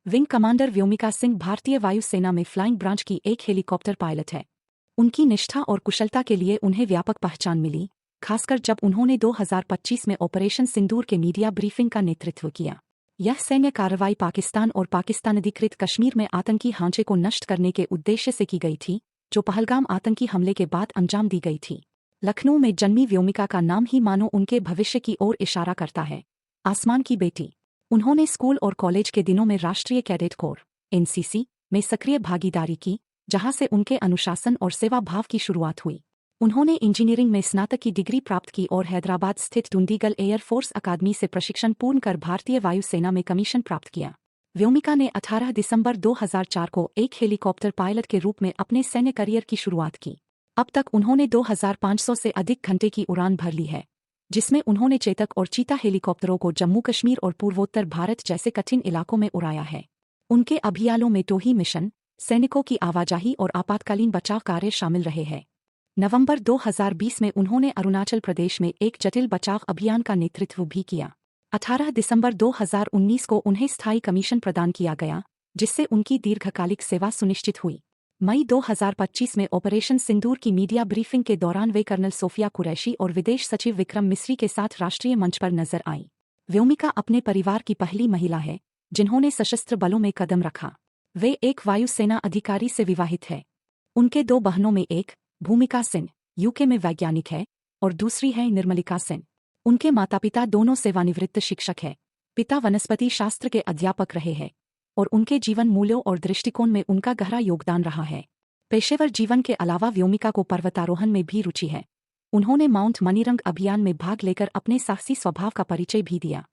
Wing commander Vyomika Singh भारतीय वायुसेना में फ्लाइंग ब्रांच की एक हेलीकॉप्टर पायलट है। उनकी निष्ठा और कुशलता के लिए उन्हें व्यापक पहचान मिली, खासकर जब उन्होंने 2025 में ऑपरेशन सिंदूर के मीडिया ब्रीफिंग का नेतृत्व किया। यह सैन्य कार्रवाई पाकिस्तान और पाकिस्तान अधिकृत कश्मीर में आतंकी ढांचे को नष्ट करने के उद्देश्य से की गई थी, जो पहलगाम आतंकी हमले के बाद अंजाम दी गई थी। लखनऊ में जन्मी व्योमिका का नाम ही मानो उनके भविष्य की ओर इशारा करता है। आसमान की बेटी। उन्होंने स्कूल और कॉलेज के दिनों में राष्ट्रीय कैडेट कोर (एनसीसी) में सक्रिय भागीदारी की, जहां से उनके अनुशासन और सेवा भाव की शुरुआत हुई। उन्होंने इंजीनियरिंग में स्नातक की डिग्री प्राप्त की और हैदराबाद स्थित डुंडीगल एयर फोर्स अकादमी से प्रशिक्षण पूर्ण कर भारतीय वायुसेना में कमीशन प्राप्त किया। व्योमिका ने 18 दिसंबर 2004 को एक हेलीकॉप्टर पायलट के रूप में अपने सैन्य करियर की शुरुआत की। अब तक उन्होंने 2500 से अधिक घंटे की उड़ान भर ली है, जिसमें उन्होंने चेतक और चीता हेलीकॉप्टरों को जम्मू कश्मीर और पूर्वोत्तर भारत जैसे कठिन इलाकों में उड़ाया है। उनके अभियानों में टोही मिशन, सैनिकों की आवाजाही और आपातकालीन बचाव कार्य शामिल रहे हैं। नवंबर 2020 में उन्होंने अरुणाचल प्रदेश में एक जटिल बचाव अभियान का नेतृत्व भी किया। 18 दिसंबर 2019 को उन्हें स्थायी कमीशन प्रदान किया गया, जिससे उनकी दीर्घकालिक सेवा सुनिश्चित हुई। मई 2025 में ऑपरेशन सिंदूर की मीडिया ब्रीफिंग के दौरान वे कर्नल सोफिया कुरैशी और विदेश सचिव विक्रम मिस्री के साथ राष्ट्रीय मंच पर नजर आईं। व्योमिका अपने परिवार की पहली महिला है जिन्होंने सशस्त्र बलों में कदम रखा। वे एक वायुसेना अधिकारी से विवाहित है। उनके 2 बहनों में एक, भूमिका सिंह, यूके में वैज्ञानिक है और दूसरी है निर्मलिका सिंह। उनके माता-पिता दोनों सेवानिवृत्त शिक्षक हैं। पिता वनस्पति शास्त्र के अध्यापक रहे हैं और उनके जीवन मूल्यों और दृष्टिकोण में उनका गहरा योगदान रहा है। पेशेवर जीवन के अलावा व्योमिका को पर्वतारोहण में भी रुचि है। उन्होंने माउंट मनीरंग अभियान में भाग लेकर अपने साहसी स्वभाव का परिचय भी दिया।